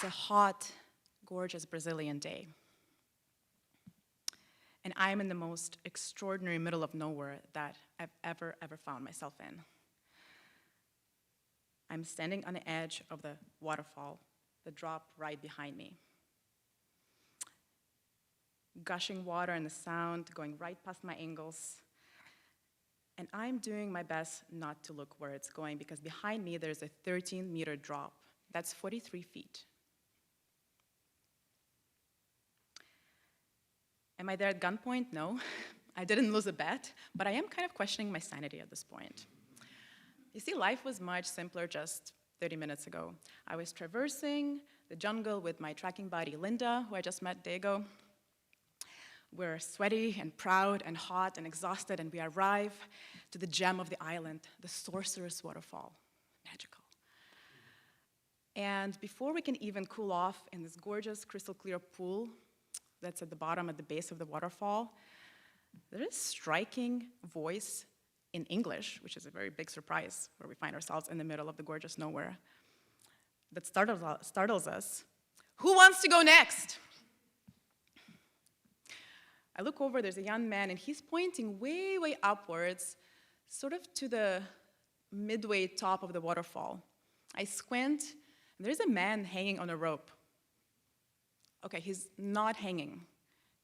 It's a hot, gorgeous Brazilian day. And I'm in the most extraordinary middle of nowhere that I've ever found myself in. I'm standing on the edge of the waterfall, the drop right behind me. Gushing water and the sound going right past my ankles. And I'm doing my best not to look where it's going because behind me there's a 13-meter drop. That's 43 feet. Am I there at gunpoint? No. I didn't lose a bet, but I am kind of questioning my sanity at this point. You see, life was much simpler just 30 minutes ago. I was traversing the jungle with my tracking buddy, Linda, who I just met a day ago. We're sweaty and proud and hot and exhausted, and we arrive to the gem of the island, the Sorcerer's Waterfall. Magical. And before we can even cool off in this gorgeous crystal clear pool that's at the bottom, at the base of the waterfall, there is a striking voice in English, which is a very big surprise where we find ourselves in the middle of the gorgeous nowhere, that startles us. Who wants to go next? I look over, there's a young man, and he's pointing way, way upwards, sort of to the midway top of the waterfall. I squint, and there's a man hanging on a rope. Okay, he's not hanging,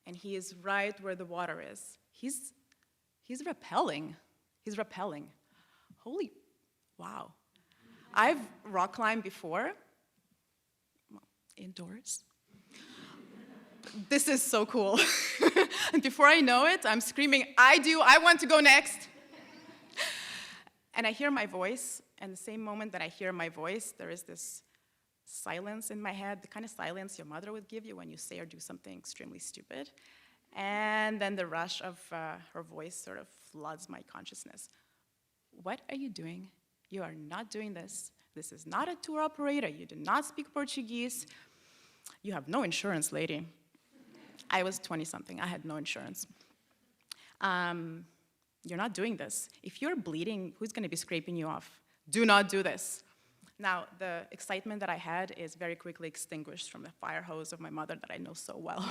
and he is right where the water is. He's rappelling. He's rappelling. Holy, wow. I've rock climbed before, well, indoors. This is so cool. And before I know it, I'm screaming, I want to go next. And I hear my voice, and the same moment that I hear my voice, there is this silence in my head, the kind of silence your mother would give you when you say or do something extremely stupid. And then the rush of her voice sort of floods my consciousness. What are you doing? You are not doing this. This is not a tour operator. You do not speak Portuguese. You have no insurance, lady. I was 20-something. I had no insurance. You're not doing this. If you're bleeding, who's going to be scraping you off? Do not do this. Now, the excitement that I had is very quickly extinguished from the fire hose of my mother that I know so well.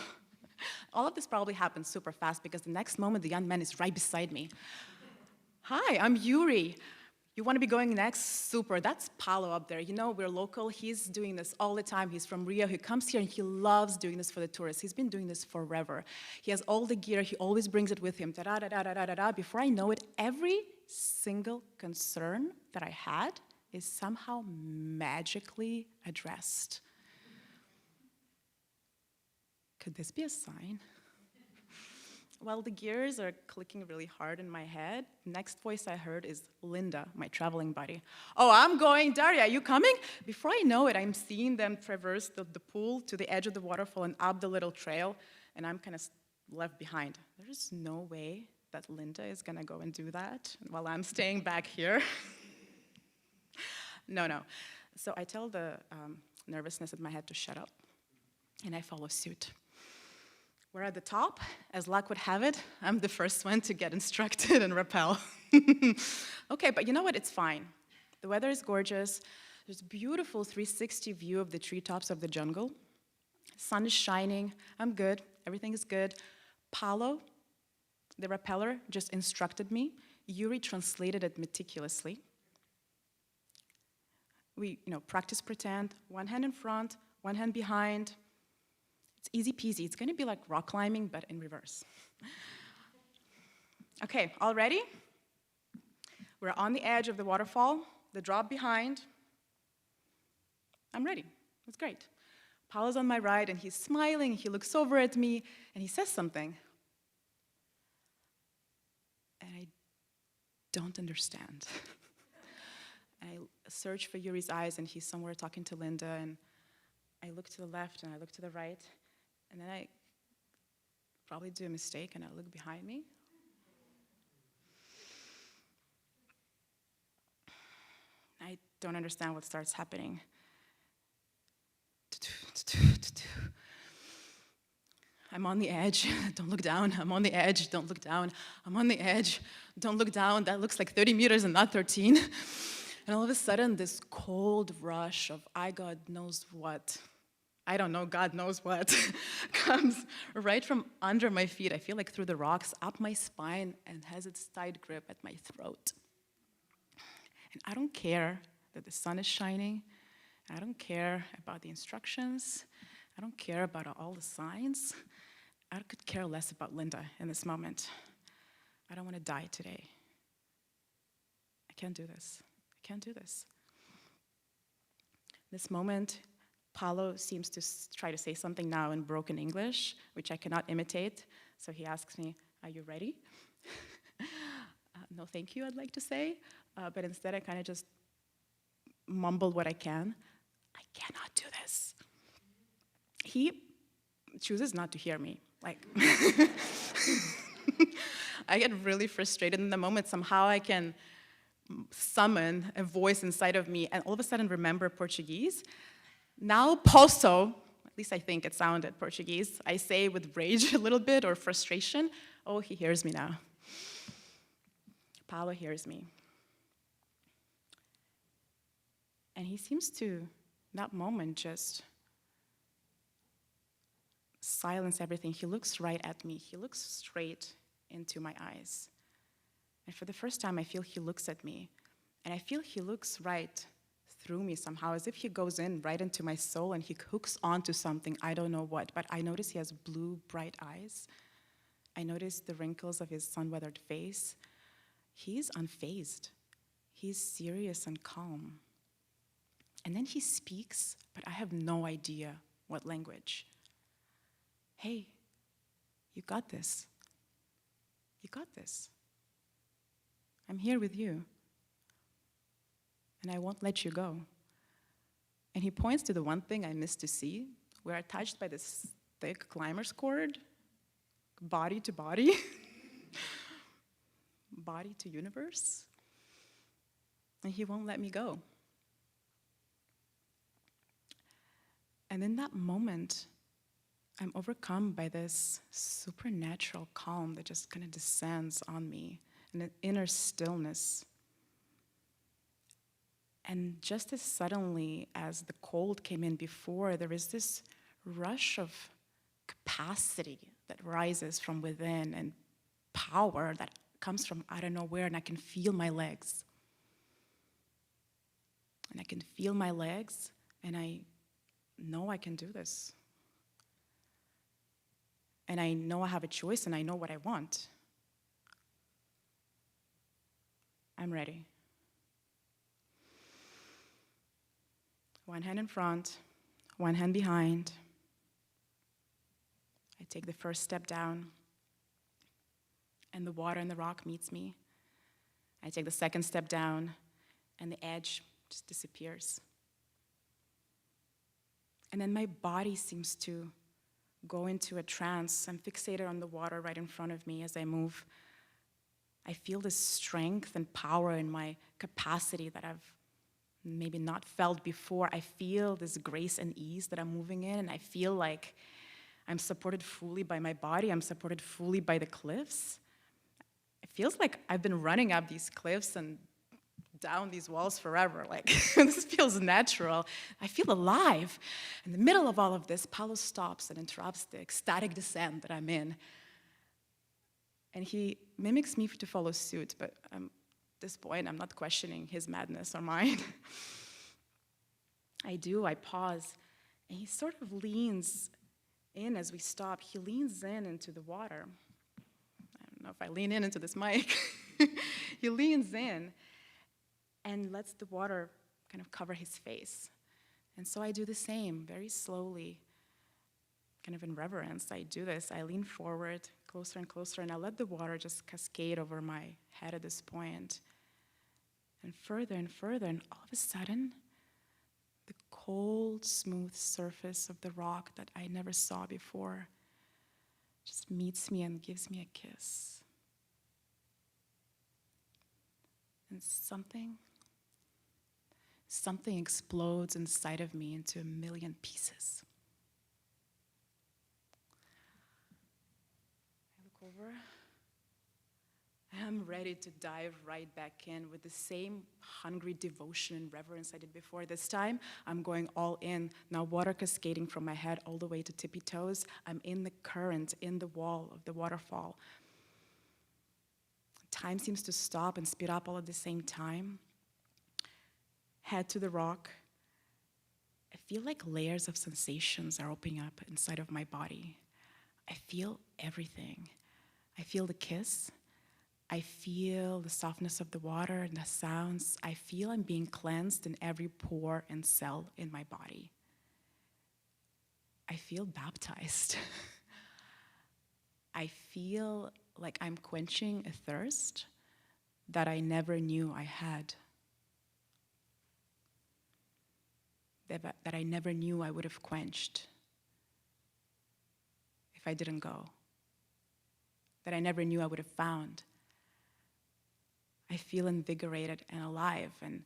All of this probably happened super fast because the next moment the young man is right beside me. Hi, I'm Yuri. You want to be going next? Super. That's Paulo up there. You know, we're local. He's doing this all the time. He's from Rio. He comes here and he loves doing this for the tourists. He's been doing this forever. He has all the gear. He always brings it with him. Da-da-da-da-da-da-da. Before I know it, every single concern that I had is somehow magically addressed. Could this be a sign? While the gears are clicking really hard in my head, next voice I heard is Linda, my traveling buddy. Oh, I'm going, Darya, are you coming? Before I know it, I'm seeing them traverse the pool to the edge of the waterfall and up the little trail, and I'm kind of left behind. There's no way that Linda is gonna go and do that while I'm staying back here. No. So I tell the nervousness in my head to shut up, and I follow suit. We're at the top. As luck would have it, I'm the first one to get instructed and rappel. Okay, but you know what? It's fine. The weather is gorgeous. There's a beautiful 360 view of the treetops of the jungle. Sun is shining. I'm good. Everything is good. Paulo, the rappeller, just instructed me. Yuri translated it meticulously. We, practice pretend. One hand in front, one hand behind. It's easy peasy. It's going to be like rock climbing, but in reverse. Okay, all ready? We're on the edge of the waterfall, the drop behind. I'm ready. It's great. Paulo's on my right, and he's smiling. He looks over at me, and he says something. And I don't understand. I search for Yuri's eyes, and he's somewhere talking to Linda, and I look to the left, and I look to the right. And then I probably do a mistake, and I look behind me. I don't understand what starts happening. I'm on the edge, don't look down. I'm on the edge, don't look down. I'm on the edge, don't look down. That looks like 30 meters and not 13. And all of a sudden, this cold rush of I God knows what I don't know, God knows what, comes right from under my feet. I feel like through the rocks, up my spine, and has its tight grip at my throat. And I don't care that the sun is shining. I don't care about the instructions. I don't care about all the signs. I could care less about Linda in this moment. I don't want to die today. I can't do this. I can't do this. This moment, Paulo seems to try to say something now in broken English, which I cannot imitate. So he asks me, "Are you ready?" No, thank you, I'd like to say. But instead, I kind of just mumble what I can. I cannot do this. He chooses not to hear me. Like, I get really frustrated in the moment. Somehow I can summon a voice inside of me and all of a sudden remember Portuguese. Now posso, at least I think it sounded Portuguese, I say with rage a little bit or frustration. Oh, he hears me now. Paulo hears me. And he seems to, in that moment, just silence everything. He looks right at me. He looks straight into my eyes. And for the first time, I feel he looks at me. And I feel he looks right through me somehow, as if he goes in right into my soul and he hooks onto something, I don't know what. But I notice he has blue, bright eyes. I notice the wrinkles of his sun-weathered face. He's unfazed. He's serious and calm. And then he speaks, but I have no idea what language. Hey, you got this. You got this. I'm here with you. And I won't let you go. And he points to the one thing I missed to see. We're attached by this thick climber's cord, body to body, body to universe. And he won't let me go. And in that moment, I'm overcome by this supernatural calm that just kind of descends on me, and an inner stillness. And just as suddenly as the cold came in before, there is this rush of capacity that rises from within and power that comes from I don't know where, and I can feel my legs. And I can feel my legs, and I know I can do this. And I know I have a choice, and I know what I want. I'm ready. One hand in front, one hand behind. I take the first step down, and the water and the rock meets me. I take the second step down, and the edge just disappears. And then my body seems to go into a trance. I'm fixated on the water right in front of me as I move. I feel this strength and power in my capacity that I've maybe not felt before. I feel this grace and ease that I'm moving in, and I feel like I'm supported fully by my body. I'm supported fully by the cliffs. It feels like I've been running up these cliffs and down these walls forever. Like, this feels natural. I feel alive. In the middle of all of this, Paulo stops and interrupts the ecstatic descent that I'm in. And he mimics me to follow suit, but at this point, I'm not questioning his madness or mine. I pause, and he sort of leans in as we stop. He leans in into the water. I don't know if I lean in into this mic. He leans in and lets the water kind of cover his face. And so I do the same, very slowly, kind of in reverence. I do this. I lean forward, closer and closer, and I let the water just cascade over my head at this point. And further, and all of a sudden, the cold, smooth surface of the rock that I never saw before just meets me and gives me a kiss. And something explodes inside of me into a million pieces. I look over, I'm ready to dive right back in with the same hungry devotion and reverence I did before. This time, I'm going all in. Now water cascading from my head all the way to tippy toes. I'm in the current, in the wall of the waterfall. Time seems to stop and speed up all at the same time. Head to the rock. I feel like layers of sensations are opening up inside of my body. I feel everything. I feel the kiss. I feel the softness of the water and the sounds. I feel I'm being cleansed in every pore and cell in my body. I feel baptized. I feel like I'm quenching a thirst that I never knew I had. That I never knew I would have quenched if I didn't go. That I never knew I would have found. I feel invigorated and alive. And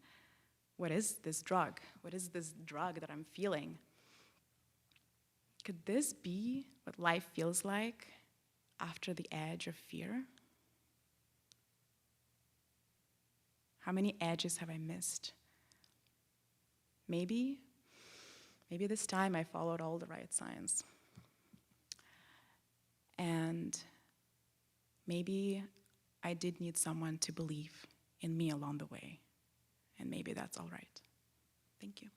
what is this drug? What is this drug that I'm feeling? Could this be what life feels like after the edge of fear? How many edges have I missed? Maybe this time I followed all the right signs. And maybe I did need someone to believe in me along the way. And maybe that's all right. Thank you.